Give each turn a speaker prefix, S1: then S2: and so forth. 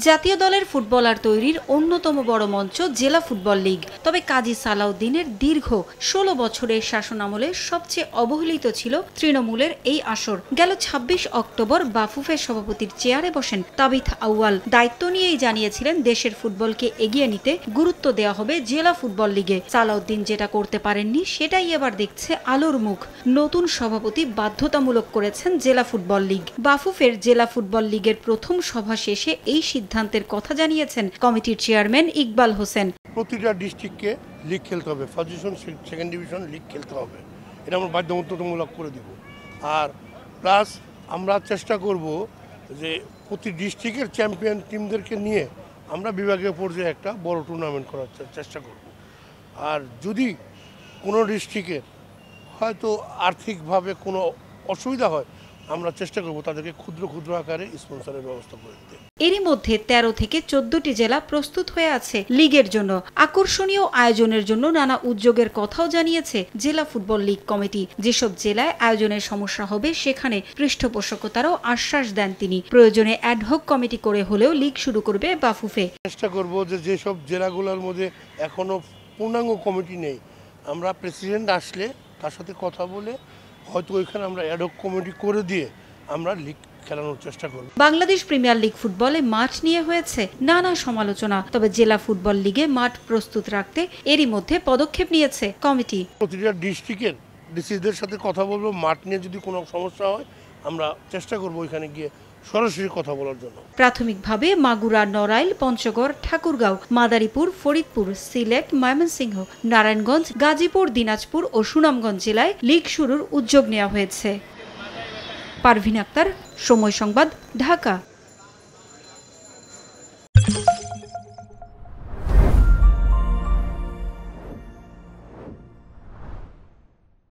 S1: জাতীয় দলের ফুটবলার তৈরির অন্যতম বড় মঞ্চ জেলা ফুটবল লীগ। তবে কাজী সালাউদ্দিনের দীর্ঘ ১৬ বছরের শাসনামলে সবচেয়ে অবহেলিত ছিল তৃণমূলের এই আসর। গেল ২৬ অক্টোবর বাফুফের সভাপতির চেয়ারে বসেন তাবিথ আউয়াল। দায়িত্ব নিয়েই জানিয়েছিলেন দেশের ফুটবলকে এগিয়ে নিতে গুরুত্ব দেওয়া হবে জেলা ফুটবল লিগে। সালাউদ্দিন যেটা করতে পারেননি সেটাই এবার দেখছে আলোর মুখ। নতুন সভাপতি বাধ্যতামূলক করেছেন জেলা ফুটবল লীগ। বাফুফের জেলা ফুটবল লীগের প্রথম সভা শেষে এই সিদ্ধান্তের কথা জানিয়েছেন কমিটির চেয়ারম্যান ইকবাল হোসেন।
S2: প্রতিটা ডিস্ট্রিক্টকে লিগ খেলতে হবে, first division second division league খেলতে হবে, এটা আমরা বাধ্যতামূলক করে দিব। আর প্লাস আমরা চেষ্টা করব যে প্রতি ডিস্ট্রিক্টের চ্যাম্পিয়ন টিমদেরকে নিয়ে আমরা বিভাগীয় পর্যায়ে একটা বড় টুর্নামেন্ট করার চেষ্টা করব। আর যদি কোনো ডিস্ট্রিক্টের হয়তো আর্থিকভাবে কোনো অসুবিধা হয়, আমরা চেষ্টা করব তাদেরকে ক্ষুদ্র ক্ষুদ্র আকারে স্পন্সরের ব্যবস্থা করে দিতে।
S1: এরই মধ্যে ১৩ থেকে ১৪টি জেলা প্রস্তুত হয়ে আছে লিগের জন্য। আকর্ষণীয় আয়োজনের জন্য নানা উদ্যোগের কথাও জানিয়েছে জেলা ফুটবল লীগ কমিটি। যেসব জেলায় আয়োজনের সমস্যা হবে সেখানে পৃষ্ঠপোষকতারও আশ্বাস দেন তিনি। প্রয়োজনে অ্যাডহক কমিটি করে হলেও লিগ শুরু করবে বাফুফে।
S2: চেষ্টা করব যে যেসব জেলাগুলোর মধ্যে এখনো পূর্ণাঙ্গ কমিটি নেই, আমরা প্রেসিডেন্ট আসলে তার সাথে কথা বলে হয়তো ওইখানে আমরা অ্যাডহক কমিটি করে দিয়ে আমরা লিগ খেলানোর চেষ্টা করব।
S1: বাংলাদেশ প্রিমিয়ার লিগ ফুটবলে মাঠ নিয়ে হয়েছে নানা সমালোচনা। তবে জেলা ফুটবল লিগে মাঠ প্রস্তুত রাখতে এরই মধ্যে পদক্ষেপ নিয়েছে কমিটি।
S2: প্রতিটা ডিস্ট্রিক্টের ডিসিদের সাথে কথা বলবো, মাঠ নিয়ে যদি কোনো সমস্যা হয় আমরা চেষ্টা করব ওইখানে গিয়ে সরাসরি কথা বলার জন্য।
S1: প্রাথমিকভাবে মাগুরা, নড়াইল, পঞ্চগড়, ঠাকুরগাঁও, মাদারীপুর, ফরিদপুর, সিলেট, ময়মনসিংহ, নারায়ণগঞ্জ, গাজীপুর, দিনাজপুর ও সুনামগঞ্জ জেলায় লিগ শুরুর উদ্যোগ নেওয়া হয়েছে। পারভিন আক্তার, সময় সংবাদ, ঢাকা।